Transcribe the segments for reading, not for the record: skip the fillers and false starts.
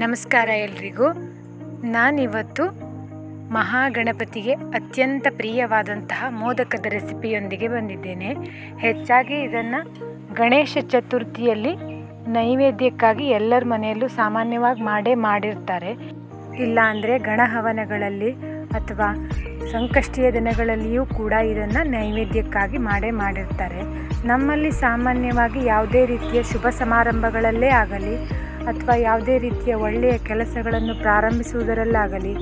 ನಮಸ್ಕಾರ ಎಲ್ರಿಗೂ. ನಾನಿವತ್ತು ಮಹಾಗಣಪತಿಗೆ ಅತ್ಯಂತ ಪ್ರಿಯವಾದಂತಹ ಮೋದಕದ ರೆಸಿಪಿಯೊಂದಿಗೆ ಬಂದಿದ್ದೇನೆ. ಹೆಚ್ಚಾಗಿ ಇದನ್ನು ಗಣೇಶ ಚತುರ್ಥಿಯಲ್ಲಿ ನೈವೇದ್ಯಕ್ಕಾಗಿ ಎಲ್ಲರ ಮನೆಯಲ್ಲೂ ಸಾಮಾನ್ಯವಾಗಿ ಮಾಡಿರ್ತಾರೆ. ಇಲ್ಲ ಅಂದರೆ ಗಣಹವನಗಳಲ್ಲಿ ಅಥವಾ ಸಂಕಷ್ಟಿಯ ದಿನಗಳಲ್ಲಿಯೂ ಕೂಡ ಇದನ್ನು ನೈವೇದ್ಯಕ್ಕಾಗಿ ಮಾಡಿರ್ತಾರೆ. ನಮ್ಮಲ್ಲಿ ಸಾಮಾನ್ಯವಾಗಿ ಯಾವುದೇ ರೀತಿಯ ಶುಭ ಸಮಾರಂಭಗಳಲ್ಲೇ ಆಗಲಿ ಅಥವಾ ಯಾವುದೇ ರೀತಿಯ ಒಳ್ಳೆಯ ಕೆಲಸಗಳನ್ನು ಪ್ರಾರಂಭಿಸುವುದರಲ್ಲಾಗಲಿ,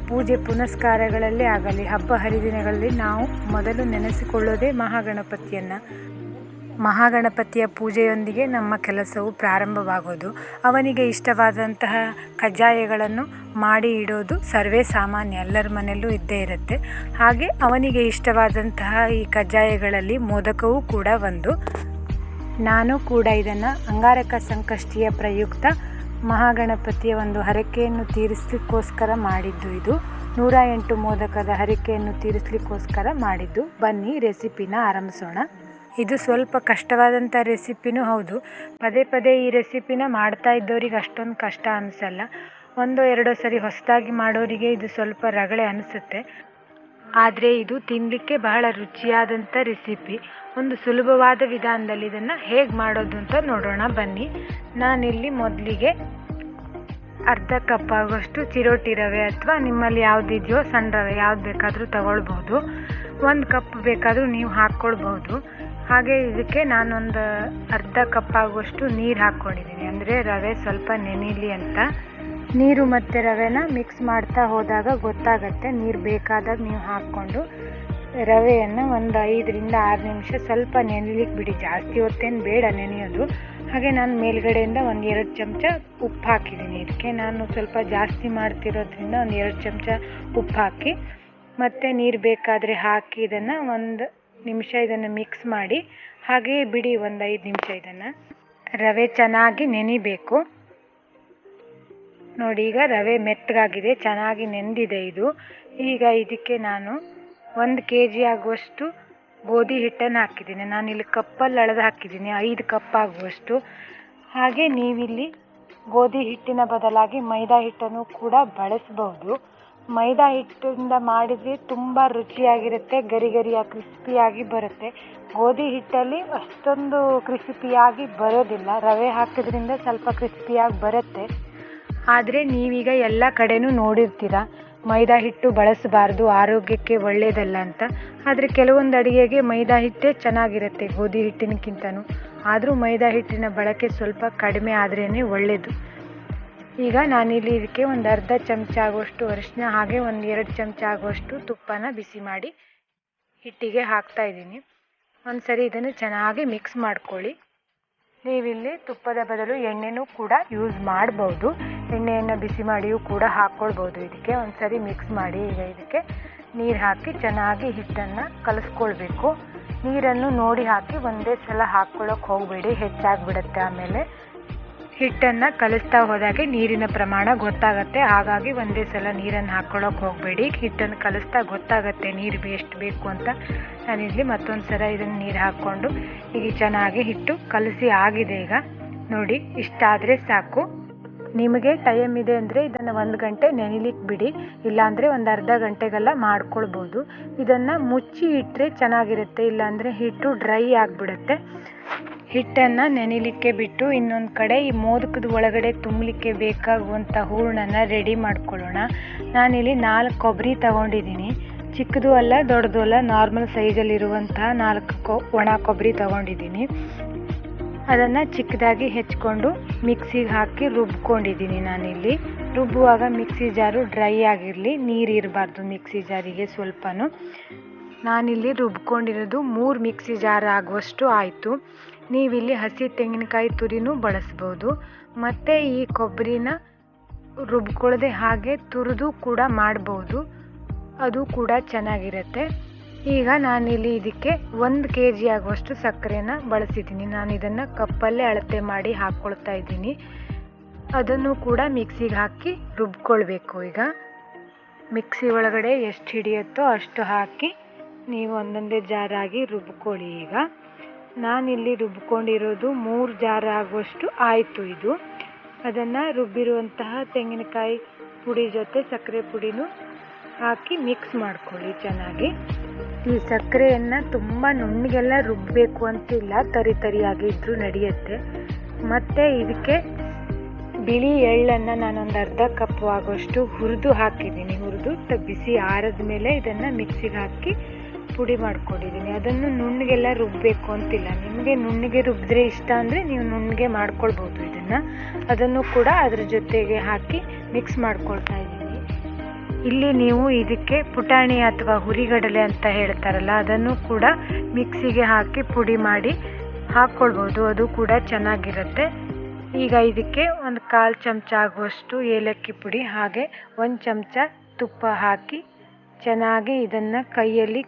ಪೂಜೆ ಪುನಸ್ಕಾರಗಳಲ್ಲೇ ಆಗಲಿ, ಹಬ್ಬ ಹರಿದಿನಗಳಲ್ಲಿ ನಾವು ಮೊದಲು ನೆನೆಸಿಕೊಳ್ಳೋದೇ ಮಹಾಗಣಪತಿಯನ್ನು. ಮಹಾಗಣಪತಿಯ ಪೂಜೆಯೊಂದಿಗೆ ನಮ್ಮ ಕೆಲಸವು ಪ್ರಾರಂಭವಾಗೋದು. ಅವನಿಗೆ ಇಷ್ಟವಾದಂತಹ ಕಜ್ಜಾಯಗಳನ್ನು ಮಾಡಿ ಇಡೋದು ಸರ್ವೇ ಸಾಮಾನ್ಯ, ಎಲ್ಲರ ಮನೆಯಲ್ಲೂ ಇದ್ದೇ ಇರುತ್ತೆ. ಹಾಗೆ ಅವನಿಗೆ ಇಷ್ಟವಾದಂತಹ ಈ ಕಜ್ಜಾಯಗಳಲ್ಲಿ ಮೋದಕವೂ ಕೂಡ ಒಂದು. ನಾನು ಕೂಡ ಇದನ್ನು ಅಂಗಾರಕ ಸಂಕಷ್ಟಿಯ ಪ್ರಯುಕ್ತ ಮಹಾಗಣಪತಿಯ ಒಂದು ಹರಕೆಯನ್ನು ತೀರಿಸಲಿಕ್ಕೋಸ್ಕರ ಮಾಡಿದ್ದು. ಇದು 108 ಮೋದಕದ ಹರಕೆಯನ್ನು ತೀರಿಸಲಿಕ್ಕೋಸ್ಕರ ಮಾಡಿದ್ದು. ಬನ್ನಿ ರೆಸಿಪಿನ ಆರಂಭಿಸೋಣ. ಇದು ಸ್ವಲ್ಪ ಕಷ್ಟವಾದಂಥ ರೆಸಿಪಿನೂ ಹೌದು. ಪದೇ ಪದೇ ಈ ರೆಸಿಪಿನ ಮಾಡ್ತಾ ಇದ್ದವ್ರಿಗೆ ಅಷ್ಟೊಂದು ಕಷ್ಟ ಅನಿಸಲ್ಲ. 1-2 ಸರಿ ಹೊಸದಾಗಿ ಮಾಡೋರಿಗೆ ಇದು ಸ್ವಲ್ಪ ರಗಳೆ ಅನಿಸುತ್ತೆ. ಆದರೆ ಇದು ತಿನ್ನಲಿಕ್ಕೆ ಬಹಳ ರುಚಿಯಾದಂಥ ರೆಸಿಪಿ. ಒಂದು ಸುಲಭವಾದ ವಿಧಾನದಲ್ಲಿ ಇದನ್ನು ಹೇಗೆ ಮಾಡೋದು ಅಂತ ನೋಡೋಣ ಬನ್ನಿ. ನಾನಿಲ್ಲಿ ಮೊದಲಿಗೆ ಅರ್ಧ ಕಪ್ ಆಗುವಷ್ಟು ಚಿರೋಟಿ ರವೆ ಅಥವಾ ನಿಮ್ಮಲ್ಲಿ ಯಾವುದಿದೆಯೋ ಸಣ್ಣ ರವೆ ಯಾವ್ದು ಬೇಕಾದರೂ ತಗೊಳ್ಬೋದು. 1 ಕಪ್ ಬೇಕಾದರೂ ನೀವು ಹಾಕ್ಕೊಳ್ಬೋದು. ಹಾಗೆ ಇದಕ್ಕೆ ನಾನೊಂದು ಅರ್ಧ ಕಪ್ ಆಗುವಷ್ಟು ನೀರು ಹಾಕ್ಕೊಂಡಿದ್ದೀನಿ, ಅಂದರೆ ರವೆ ಸ್ವಲ್ಪ ನೆನೀಲಿ ಅಂತ. ನೀರು ಮತ್ತು ರವೆನ ಮಿಕ್ಸ್ ಮಾಡ್ತಾ ಹೋದಾಗ ಗೊತ್ತಾಗತ್ತೆ. ನೀರು ಬೇಕಾದಾಗ ನೀವು ಹಾಕ್ಕೊಂಡು ರವೆಯನ್ನು ಒಂದು 5-6 ನಿಮಿಷ ಸ್ವಲ್ಪ ನೆನೆಲಿಕ್ಕೆ ಬಿಡಿ. ಜಾಸ್ತಿ ಹೊತ್ತೇನು ಬೇಡ ನೆನೆಯೋದು. ಹಾಗೆ ನಾನು ಮೇಲ್ಗಡೆಯಿಂದ 1-2 ಚಮಚ ಉಪ್ಪು ಹಾಕಿದ್ದೀನಿ. ಇದಕ್ಕೆ ನಾನು ಸ್ವಲ್ಪ ಜಾಸ್ತಿ ಮಾಡ್ತಿರೋದ್ರಿಂದ 1-2 ಚಮಚ ಉಪ್ಪು ಹಾಕಿ ಮತ್ತು ನೀರು ಬೇಕಾದರೆ ಹಾಕಿ ಇದನ್ನು 1 ನಿಮಿಷ ಇದನ್ನು ಮಿಕ್ಸ್ ಮಾಡಿ ಹಾಗೆಯೇ ಬಿಡಿ. 5 ನಿಮಿಷ ಇದನ್ನು ರವೆ ಚೆನ್ನಾಗಿ ನೆನಿಬೇಕು. ನೋಡಿ, ಈಗ ರವೆ ಮೆತ್ತಗಾಗಿದೆ, ಚೆನ್ನಾಗಿ ನೆಂದಿದೆ ಇದು. ಈಗ ಇದಕ್ಕೆ ನಾನು 1 kg ಆಗುವಷ್ಟು ಗೋಧಿ ಹಿಟ್ಟನ್ನು ಹಾಕಿದ್ದೀನಿ. ನಾನಿಲ್ಲಿ ಕಪ್ಪಲ್ಲಿ ಅಳೆದು ಹಾಕಿದ್ದೀನಿ, 5 ಕಪ್ ಆಗುವಷ್ಟು. ಹಾಗೆ ನೀವಿಲ್ಲಿ ಗೋಧಿ ಹಿಟ್ಟಿನ ಬದಲಾಗಿ ಮೈದಾ ಹಿಟ್ಟನ್ನು ಕೂಡ ಬಳಸ್ಬೋದು. ಮೈದಾ ಹಿಟ್ಟಿಂದ ಮಾಡಿದರೆ ತುಂಬ ರುಚಿಯಾಗಿರುತ್ತೆ, ಗರಿಗರಿಯಾಗಿ ಕ್ರಿಸ್ಪಿಯಾಗಿ ಬರುತ್ತೆ. ಗೋಧಿ ಹಿಟ್ಟಲ್ಲಿ ಅಷ್ಟೊಂದು ಕ್ರಿಸ್ಪಿಯಾಗಿ ಬರೋದಿಲ್ಲ. ರವೆ ಹಾಕೋದ್ರಿಂದ ಸ್ವಲ್ಪ ಕ್ರಿಸ್ಪಿಯಾಗಿ ಬರುತ್ತೆ. ಆದರೆ ನೀವೀಗ ಎಲ್ಲ ಕಡೆನೂ ನೋಡಿರ್ತೀರ ಮೈದಾ ಹಿಟ್ಟು ಬಳಸಬಾರ್ದು, ಆರೋಗ್ಯಕ್ಕೆ ಒಳ್ಳೆಯದಲ್ಲ ಅಂತ. ಆದರೆ ಕೆಲವೊಂದು ಅಡುಗೆಗೆ ಮೈದಾ ಹಿಟ್ಟೇ ಚೆನ್ನಾಗಿರುತ್ತೆ ಗೋಧಿ ಹಿಟ್ಟಿನಕ್ಕಿಂತನೂ. ಆದರೂ ಮೈದಾ ಹಿಟ್ಟಿನ ಬಳಕೆ ಸ್ವಲ್ಪ ಕಡಿಮೆ ಆದ್ರೇ ಒಳ್ಳೆಯದು. ಈಗ ನಾನಿಲ್ಲಿ ಇದಕ್ಕೆ ಒಂದು ಅರ್ಧ ಚಮಚ ಆಗುವಷ್ಟು ಅರಿಶಿನ ಹಾಗೆ 1-2 ಚಮಚ ಆಗುವಷ್ಟು ತುಪ್ಪನ ಬಿಸಿ ಮಾಡಿ ಹಿಟ್ಟಿಗೆ ಹಾಕ್ತಾ ಇದ್ದೀನಿ. ಒಂದು ಸರಿ ಇದನ್ನು ಚೆನ್ನಾಗಿ ಮಿಕ್ಸ್ ಮಾಡ್ಕೊಳ್ಳಿ. ನೀವಿಲ್ಲಿ ತುಪ್ಪದ ಬದಲು ಎಣ್ಣೆನೂ ಕೂಡ ಯೂಸ್ ಮಾಡ್ಬೋದು. ಎಣ್ಣೆಯನ್ನು ಬಿಸಿ ಮಾಡಿಯೂ ಕೂಡ ಹಾಕ್ಕೊಳ್ಬೋದು. ಇದಕ್ಕೆ ಒಂದು ಸರಿ ಮಿಕ್ಸ್ ಮಾಡಿ ಈಗ ಇದಕ್ಕೆ ನೀರು ಹಾಕಿ ಚೆನ್ನಾಗಿ ಹಿಟ್ಟನ್ನು ಕಲಿಸ್ಕೊಳ್ಬೇಕು. ನೀರನ್ನು ನೋಡಿ ಹಾಕಿ, ಒಂದೇ ಸಲ ಹಾಕ್ಕೊಳ್ಳೋಕೆ ಹೋಗಬೇಡಿ, ಹೆಚ್ಚಾಗಿಬಿಡುತ್ತೆ. ಆಮೇಲೆ ಹಿಟ್ಟನ್ನು ಕಲಿಸ್ತಾ ಹೋದಾಗೆ ನೀರಿನ ಪ್ರಮಾಣ ಗೊತ್ತಾಗತ್ತೆ. ಹಾಗಾಗಿ ಒಂದೇ ಸಲ ನೀರನ್ನು ಹಾಕ್ಕೊಳ್ಳೋಕೆ ಹೋಗಬೇಡಿ. ಹಿಟ್ಟನ್ನು ಕಲಿಸ್ತಾ ಗೊತ್ತಾಗತ್ತೆ ನೀರು ಎಷ್ಟು ಬೇಕು ಅಂತ. ನಾನಿಲ್ಲಿ ಮತ್ತೊಂದು ಸಲ ಇದನ್ನು ನೀರು ಹಾಕ್ಕೊಂಡು ಈಗ ಚೆನ್ನಾಗಿ ಹಿಟ್ಟು ಕಲಸಿ ಆಗಿದೆ. ಈಗ ನೋಡಿ, ಇಷ್ಟಾದರೆ ಸಾಕು. ನಿಮಗೆ ಟೈಮ್ ಇದೆ ಅಂದರೆ ಇದನ್ನು 1 ಗಂಟೆ ನೆನಿಲಿಕ್ಕೆ ಬಿಡಿ, ಇಲ್ಲಾಂದರೆ ಒಂದು ಅರ್ಧ ಗಂಟೆಗೆಲ್ಲ ಮಾಡ್ಕೊಳ್ಬೋದು. ಇದನ್ನು ಮುಚ್ಚಿ ಇಟ್ಟರೆ ಚೆನ್ನಾಗಿರುತ್ತೆ, ಇಲ್ಲಾಂದರೆ ಹಿಟ್ಟು ಡ್ರೈ ಆಗಿಬಿಡುತ್ತೆ. ಹಿಟ್ಟನ್ನು ನೆನಿಲಿಕ್ಕೆ ಬಿಟ್ಟು ಇನ್ನೊಂದು ಕಡೆ ಈ ಮೋದಕದ ಒಳಗಡೆ ತುಂಬಲಿಕ್ಕೆ ಬೇಕಾಗುವಂಥ ಹೂರಣನ ರೆಡಿ ಮಾಡ್ಕೊಳ್ಳೋಣ. ನಾನಿಲ್ಲಿ 4 ಕೊಬ್ಬರಿ ತಗೊಂಡಿದ್ದೀನಿ. ಚಿಕ್ಕದು ಅಲ್ಲ ದೊಡ್ಡದು ಅಲ್ಲ, ನಾರ್ಮಲ್ ಸೈಜಲ್ಲಿರುವಂತಹ 4 ಒಣ ಕೊಬ್ಬರಿ ತಗೊಂಡಿದ್ದೀನಿ. ಅದನ್ನು ಚಿಕ್ಕದಾಗಿ ಹೆಚ್ಕೊಂಡು ಮಿಕ್ಸಿಗೆ ಹಾಕಿ ರುಬ್ಕೊಂಡಿದ್ದೀನಿ. ನಾನಿಲ್ಲಿ ರುಬ್ಬುವಾಗ ಮಿಕ್ಸಿ ಜಾರು ಡ್ರೈ ಆಗಿರಲಿ, ನೀರು ಇರಬಾರ್ದು ಮಿಕ್ಸಿ ಜಾರಿಗೆ ಸ್ವಲ್ಪನೂ. ನಾನಿಲ್ಲಿ ರುಬ್ಕೊಂಡಿರೋದು 3 ಮಿಕ್ಸಿ ಜಾರ್ ಆಗುವಷ್ಟು ಆಯಿತು. ನೀವಿಲ್ಲಿ ಹಸಿ ತೆಂಗಿನಕಾಯಿ ತುರಿನೂ ಬಳಸ್ಬೋದು. ಮತ್ತು ಈ ಕೊಬ್ಬರಿನ ರುಬ್ಕೊಳ್ಳದೆ ಹಾಗೆ ತುರಿದು ಕೂಡ ಮಾಡ್ಬೋದು, ಅದು ಕೂಡ ಚೆನ್ನಾಗಿರುತ್ತೆ. ಈಗ ನಾನಿಲ್ಲಿ ಇದಕ್ಕೆ 1 kg ಆಗುವಷ್ಟು ಸಕ್ಕರೆನ ಬಳಸಿದ್ದೀನಿ. ನಾನು ಇದನ್ನು ಕಪ್ಪಲ್ಲೇ ಅಳತೆ ಮಾಡಿ ಹಾಕ್ಕೊಳ್ತಾ ಇದ್ದೀನಿ. ಅದನ್ನು ಕೂಡ ಮಿಕ್ಸಿಗೆ ಹಾಕಿ ರುಬ್ಕೊಳ್ಬೇಕು. ಈಗ ಮಿಕ್ಸಿ ಒಳಗಡೆ ಎಷ್ಟು ಹಿಡಿಯುತ್ತೋ ಅಷ್ಟು ಹಾಕಿ ನೀವು ಒಂದೊಂದೇ ಜಾರಾಗಿ ರುಬ್ಕೊಳ್ಳಿ. ಈಗ ನಾನಿಲ್ಲಿ ರುಬ್ಕೊಂಡಿರೋದು 3 ಜಾರ್ ಆಗುವಷ್ಟು ಆಯಿತು. ಇದು ಅದನ್ನು ರುಬ್ಬಿರುವಂತಹ ತೆಂಗಿನಕಾಯಿ ಪುಡಿ ಜೊತೆ ಸಕ್ಕರೆ ಪುಡಿನೂ ಹಾಕಿ ಮಿಕ್ಸ್ ಮಾಡ್ಕೊಳ್ಳಿ ಚೆನ್ನಾಗಿ. ಈ ಸಕ್ಕರೆಯನ್ನು ತುಂಬ ನುಣ್ಣಗೆಲ್ಲ ರುಬ್ಬಬೇಕು ಅಂತಿಲ್ಲ, ತರಿ ತರಿಯಾಗಿದ್ದರೂ ನಡೆಯುತ್ತೆ. ಮತ್ತು ಇದಕ್ಕೆ ಬಿಳಿ ಎಳ್ಳನ್ನು ನಾನೊಂದು ಅರ್ಧ ಕಪ್ ಆಗೋಷ್ಟು ಹುರಿದು ಹಾಕಿದ್ದೀನಿ. ಹುರಿದು ಬಿಸಿ ಆರಿದ ಮೇಲೆ ಇದನ್ನು ಮಿಕ್ಸಿಗೆ ಹಾಕಿ ಪುಡಿ ಮಾಡ್ಕೊಂಡಿದ್ದೀನಿ. ಅದನ್ನು ನುಣ್ಣಗೆಲ್ಲ ರುಬ್ಬಬೇಕು ಅಂತಿಲ್ಲ, ನಿಮಗೆ ನುಣ್ಣಗೆ ರುಬ್ಬಿದ್ರೆ ಇಷ್ಟ ಅಂದರೆ ನೀವು ನುಣ್ಣಗೆ ಮಾಡ್ಕೊಳ್ಬೋದು ಇದನ್ನು. ಅದನ್ನು ಕೂಡ ಅದ್ರ ಜೊತೆಗೆ ಹಾಕಿ ಮಿಕ್ಸ್ ಮಾಡ್ಕೊಳ್ತಾ ಇದ್ದೀನಿ. ಇಲ್ಲಿ ನೀವು ಇದಕ್ಕೆ ಪುಟಾಣಿ ಅಥವಾ ಹುರಿಗಡಲೆ ಅಂತ ಹೇಳ್ತಾರಲ್ಲ, ಅದನ್ನು ಕೂಡ ಮಿಕ್ಸಿಗೆ ಹಾಕಿ ಪುಡಿ ಮಾಡಿ ಹಾಕ್ಕೊಳ್ಬೋದು, ಅದು ಕೂಡ ಚೆನ್ನಾಗಿರುತ್ತೆ. ಈಗ ಇದಕ್ಕೆ ಒಂದು 1/4 ಚಮಚ ಆಗುವಷ್ಟು ಏಲಕ್ಕಿ ಪುಡಿ ಹಾಗೆ 1 ಚಮಚ ತುಪ್ಪ ಹಾಕಿ ಚೆನ್ನಾಗಿ ಇದನ್ನು ಕೈಯಲ್ಲಿ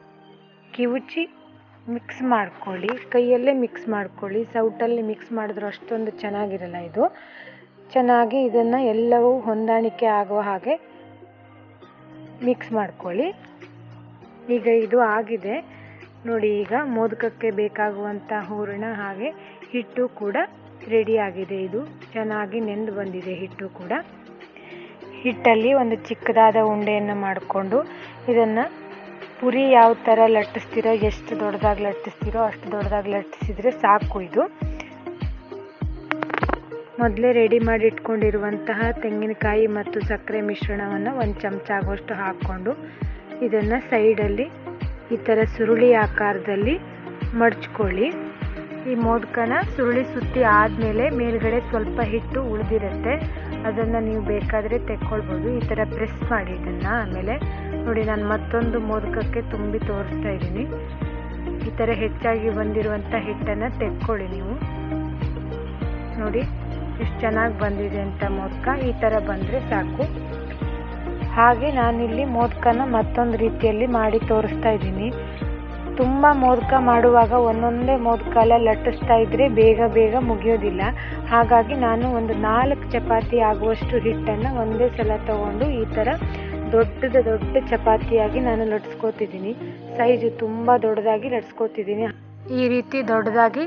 ಕಿವುಚಿ ಮಿಕ್ಸ್ ಮಾಡ್ಕೊಳ್ಳಿ. ಕೈಯಲ್ಲೇ ಮಿಕ್ಸ್ ಮಾಡ್ಕೊಳ್ಳಿ, ಸೌಟಲ್ಲಿ ಮಿಕ್ಸ್ ಮಾಡಿದ್ರು ಅಷ್ಟೊಂದು ಚೆನ್ನಾಗಿರಲ್ಲ ಇದು. ಚೆನ್ನಾಗಿ ಇದನ್ನು ಎಲ್ಲವೂ ಹೊಂದಾಣಿಕೆ ಆಗುವ ಹಾಗೆ ಮಿಕ್ಸ್ ಮಾಡ್ಕೊಳ್ಳಿ. ಈಗ ಇದು ಆಗಿದೆ ನೋಡಿ. ಈಗ ಮೋದಕಕ್ಕೆ ಬೇಕಾಗುವಂಥ ಹೂರಣ ಹಾಗೆ ಹಿಟ್ಟು ಕೂಡ ರೆಡಿ ಆಗಿದೆ. ಇದು ಚೆನ್ನಾಗಿ ನೆಂದು ಬಂದಿದೆ ಹಿಟ್ಟು ಕೂಡ. ಹಿಟ್ಟಲ್ಲಿ ಒಂದು ಚಿಕ್ಕದಾದ ಉಂಡೆಯನ್ನು ಮಾಡಿಕೊಂಡು ಇದನ್ನು ಪುರಿ ಯಾವ ಥರ ಲಟ್ಟಿಸ್ತೀರೋ, ಎಷ್ಟು ದೊಡ್ಡದಾಗಿ ಲಟ್ಟಿಸ್ತೀರೋ ಅಷ್ಟು ದೊಡ್ಡದಾಗಿ ಲಟ್ಟಿಸಿದರೆ ಸಾಕು. ಇದು ಮೊದಲೇ ರೆಡಿ ಮಾಡಿ ಇಟ್ಕೊಂಡಿರುವಂತಹ ತೆಂಗಿನಕಾಯಿ ಮತ್ತು ಸಕ್ಕರೆ ಮಿಶ್ರಣವನ್ನು 1 ಚಮಚ ಆಗುವಷ್ಟು ಹಾಕ್ಕೊಂಡು ಇದನ್ನು ಸೈಡಲ್ಲಿ ಈ ಥರ ಸುರುಳಿ ಆಕಾರದಲ್ಲಿ ಮಡಚ್ಕೊಳ್ಳಿ. ಈ ಮೋದಕನ ಸುರುಳಿ ಸುತ್ತಿ ಆದಮೇಲೆ ಮೇಲ್ಗಡೆ ಸ್ವಲ್ಪ ಹಿಟ್ಟು ಉಳಿದಿರುತ್ತೆ, ಅದನ್ನು ನೀವು ಬೇಕಾದರೆ ತೆಕ್ಕೊಳ್ಬೋದು. ಈ ಥರ ಪ್ರೆಸ್ ಮಾಡಿ ಇದನ್ನು. ಆಮೇಲೆ ನೋಡಿ, ನಾನು ಮತ್ತೊಂದು ಮೋದಕಕ್ಕೆ ತುಂಬಿ ತೋರಿಸ್ತಾ ಇದ್ದೀನಿ. ಈ ಥರ ಹೆಚ್ಚಾಗಿ ಬಂದಿರುವಂಥ ಹಿಟ್ಟನ್ನು ತೆಕ್ಕೊಳ್ಳಿ ನೀವು. ನೋಡಿ ಎಷ್ಟು ಚೆನ್ನಾಗಿ ಬಂದಿದೆ ಅಂತ ಮೋದಕ. ಈ ಥರ ಬಂದರೆ ಸಾಕು. ಹಾಗೆ ನಾನಿಲ್ಲಿ ಮೋದಕನ ಮತ್ತೊಂದು ರೀತಿಯಲ್ಲಿ ಮಾಡಿ ತೋರಿಸ್ತಾ ಇದ್ದೀನಿ. ತುಂಬ ಮೋದಕ ಮಾಡುವಾಗ ಒಂದೊಂದೇ ಮೋದಕ ಎಲ್ಲ ಲಟ್ಟಿಸ್ತಾ ಇದ್ದರೆ ಬೇಗ ಬೇಗ ಮುಗಿಯೋದಿಲ್ಲ. ಹಾಗಾಗಿ ನಾನು ಒಂದು 4 ಚಪಾತಿ ಆಗುವಷ್ಟು ಹಿಟ್ಟನ್ನು ಒಂದೇ ಸಲ ತಗೊಂಡು ಈ ಥರ ದೊಡ್ಡ ಚಪಾತಿಯಾಗಿ ನಾನು ಲಟ್ಸ್ಕೊತಿದ್ದೀನಿ. ಸೈಜು ತುಂಬ ದೊಡ್ಡದಾಗಿ ಲಟ್ಸ್ಕೊತಿದ್ದೀನಿ. ಈ ರೀತಿ ದೊಡ್ಡದಾಗಿ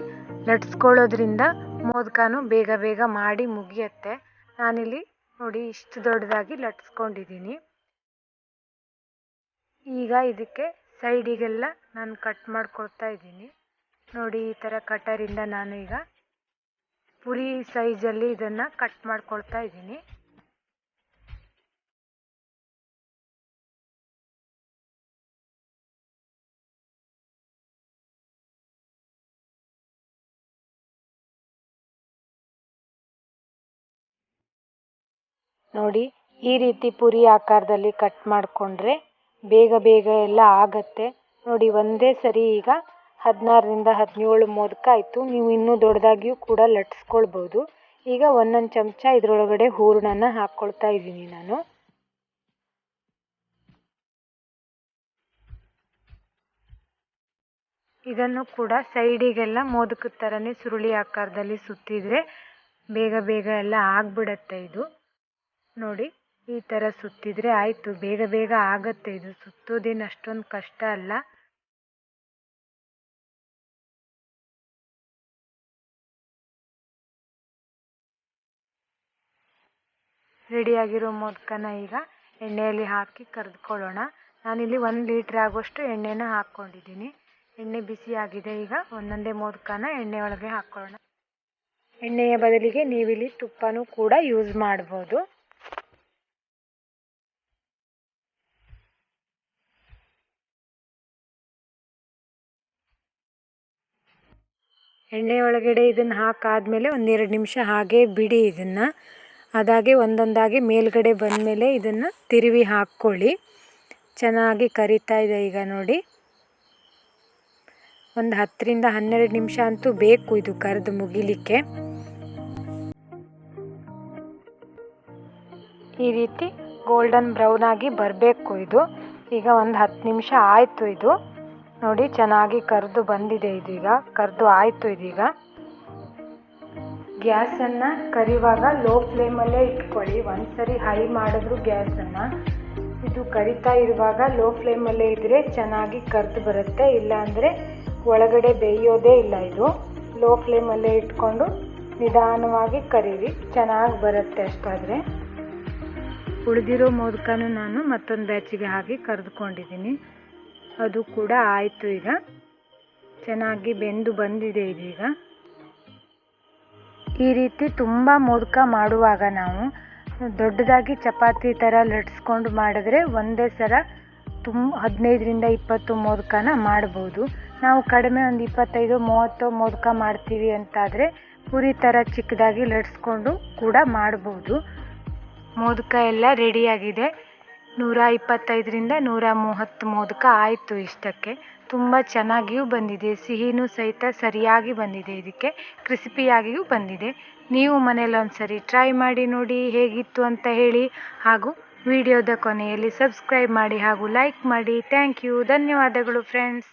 ಲಟ್ಸ್ಕೊಳ್ಳೋದ್ರಿಂದ ಮೋದಕನೂ ಬೇಗ ಬೇಗ ಮಾಡಿ ಮುಗಿಯುತ್ತೆ. ನಾನಿಲ್ಲಿ ನೋಡಿ ಇಷ್ಟು ದೊಡ್ಡದಾಗಿ ಲಟ್ಸ್ಕೊಂಡಿದ್ದೀನಿ. ಈಗ ಇದಕ್ಕೆ ಸೈಡಿಗೆಲ್ಲ ನಾನು ಕಟ್ ಮಾಡ್ಕೊಳ್ತಾ ಇದ್ದೀನಿ. ನೋಡಿ, ಈ ಥರ ಕಟರಿಂದ ನಾನು ಈಗ ಪುರಿ ಸೈಜಲ್ಲಿ ಇದನ್ನು ಕಟ್ ಮಾಡ್ಕೊಳ್ತಾ ಇದ್ದೀನಿ. ನೋಡಿ, ಈ ರೀತಿ ಪುರಿ ಆಕಾರದಲ್ಲಿ ಕಟ್ ಮಾಡಿಕೊಂಡ್ರೆ ಬೇಗ ಬೇಗ ಎಲ್ಲ ಆಗತ್ತೆ. ನೋಡಿ, ಒಂದೇ ಸರಿ ಈಗ 16ರಿಂದ 17 ಮೋದಕ ಆಯಿತು. ನೀವು ಇನ್ನೂ ದೊಡ್ಡದಾಗಿಯೂ ಕೂಡ ಲಟ್ಟಿಸ್ಕೊಳ್ಬೋದು. ಈಗ 1 ಚಮಚ ಇದರೊಳಗಡೆ ಹೂರಣನ ಹಾಕ್ಕೊಳ್ತಾ ಇದ್ದೀನಿ ನಾನು. ಇದನ್ನು ಕೂಡ ಸೈಡಿಗೆಲ್ಲ ಮೋದಕದ ಥರನೇ ಸುರುಳಿ ಆಕಾರದಲ್ಲಿ ಸುತ್ತಿದ್ರೆ ಬೇಗ ಬೇಗ ಎಲ್ಲ ಆಗಿಬಿಡತ್ತೆ ಇದು. ನೋಡಿ, ಈ ಥರ ಸುತ್ತಿದ್ರೆ ಆಯಿತು, ಬೇಗ ಬೇಗ ಆಗತ್ತೆ ಇದು. ಸುತ್ತೋದೇನು ಅಷ್ಟೊಂದು ಕಷ್ಟ ಅಲ್ಲ. ರೆಡಿಯಾಗಿರೋ ಮೋದಕನ ಈಗ ಎಣ್ಣೆಯಲ್ಲಿ ಹಾಕಿ ಕರೆದುಕೊಳ್ಳೋಣ. ನಾನಿಲ್ಲಿ 1 ಲೀಟ್ರ್ ಆಗುವಷ್ಟು ಎಣ್ಣೆನ ಹಾಕ್ಕೊಂಡಿದ್ದೀನಿ. ಎಣ್ಣೆ ಬಿಸಿಯಾಗಿದೆ. ಈಗ ಒಂದೊಂದೇ ಮೋದಕನ ಎಣ್ಣೆ ಒಳಗೆ ಹಾಕ್ಕೊಳ್ಳೋಣ. ಎಣ್ಣೆಯ ಬದಲಿಗೆ ನೀವಿಲ್ಲಿ ತುಪ್ಪನೂ ಕೂಡ ಯೂಸ್ ಮಾಡ್ಬೋದು. ಎಣ್ಣೆ ಒಳಗಡೆ ಇದನ್ನು ಹಾಕಾದ್ಮೇಲೆ 1-2 ನಿಮಿಷ ಹಾಗೆ ಬಿಡಿ ಇದನ್ನು. ಅದಾಗೆ ಒಂದೊಂದಾಗಿ ಮೇಲ್ಗಡೆ ಬಂದಮೇಲೆ ಇದನ್ನು ತಿರುವಿ ಹಾಕ್ಕೊಳ್ಳಿ. ಚೆನ್ನಾಗಿ ಕರಿತಾ ಇದೆ ಈಗ ನೋಡಿ. ಒಂದು 10ರಿಂದ 12 ನಿಮಿಷ ಅಂತೂ ಬೇಕು ಇದು ಕರೆದು ಮುಗಿಲಿಕ್ಕೆ. ಈ ರೀತಿ ಗೋಲ್ಡನ್ ಬ್ರೌನ್ ಆಗಿ ಬರಬೇಕು ಇದು. ಈಗ ಒಂದು 10 ನಿಮಿಷ ಆಯಿತು ಇದು. ನೋಡಿ, ಚೆನ್ನಾಗಿ ಕರೆದು ಬಂದಿದೆ ಇದೀಗ. ಕರೆದು ಆಯಿತು ಇದೀಗ. ಗ್ಯಾಸನ್ನು ಕರಿವಾಗ ಲೋ ಫ್ಲೇಮಲ್ಲೇ ಇಟ್ಕೊಳ್ಳಿ. ಒಂದ್ಸರಿ ಹೈ ಮಾಡಿದ್ರು ಗ್ಯಾಸನ್ನು. ಇದು ಕರಿತಾ ಇರುವಾಗ ಲೋ ಫ್ಲೇಮಲ್ಲೇ ಇದ್ದರೆ ಚೆನ್ನಾಗಿ ಕರೆದು ಬರುತ್ತೆ, ಇಲ್ಲಾಂದರೆ ಒಳಗಡೆ ಬೇಯೋದೇ ಇಲ್ಲ ಇದು. ಲೋ ಫ್ಲೇಮಲ್ಲೇ ಇಟ್ಕೊಂಡು ನಿಧಾನವಾಗಿ ಕರೀರಿ, ಚೆನ್ನಾಗಿ ಬರುತ್ತೆ ಅಷ್ಟಾದರೆ. ಉಳಿದಿರೋ ಮೋದಕನೂ ನಾನು ಮತ್ತೊಂದು ಬ್ಯಾಚಿಗೆ ಹಾಕಿ ಕರೆದುಕೊಂಡಿದ್ದೀನಿ. ಅದು ಕೂಡ ಆಯಿತು. ಈಗ ಚೆನ್ನಾಗಿ ಬೆಂದು ಬಂದಿದೆ ಇದೀಗ. ಈ ರೀತಿ ತುಂಬ ಮೋದಕ ಮಾಡುವಾಗ ನಾವು ದೊಡ್ಡದಾಗಿ ಚಪಾತಿ ಥರ ಲಟ್ಸ್ಕೊಂಡು ಮಾಡಿದ್ರೆ ಒಂದೇ ಸಲ 15ರಿಂದ 20 ಮೋದಕನ ಮಾಡ್ಬೋದು. ನಾವು ಕಡಿಮೆ ಒಂದು 25-30 ಮೋದಕ ಮಾಡ್ತೀವಿ ಅಂತಾದರೆ ಪುರಿ ಥರ ಚಿಕ್ಕದಾಗಿ ಲಟ್ಸ್ಕೊಂಡು ಕೂಡ ಮಾಡ್ಬೋದು. ಮೋದಕ ಎಲ್ಲ ರೆಡಿಯಾಗಿದೆ. 125ರಿಂದ 130 ಮೋದಕ ಆಯಿತು ಇಷ್ಟಕ್ಕೆ. ತುಂಬ ಚೆನ್ನಾಗಿಯೂ ಬಂದಿದೆ, ಸಿಹಿನೂ ಸಹಿತ ಸರಿಯಾಗಿ ಬಂದಿದೆ, ಇದಕ್ಕೆ ಕ್ರಿಸ್ಪಿಯಾಗಿಯೂ ಬಂದಿದೆ. ನೀವು ಮನೇಲಿ ಒಂದ್ಸರಿ ಟ್ರೈ ಮಾಡಿ ನೋಡಿ ಹೇಗಿತ್ತು ಅಂತ ಹೇಳಿ. ಹಾಗೂ ವಿಡಿಯೋದ ಕೊನೆಯಲ್ಲಿ ಸಬ್ಸ್ಕ್ರೈಬ್ ಮಾಡಿ ಹಾಗೂ ಲೈಕ್ ಮಾಡಿ. Thank you. ಧನ್ಯವಾದಗಳು ಫ್ರೆಂಡ್ಸ್.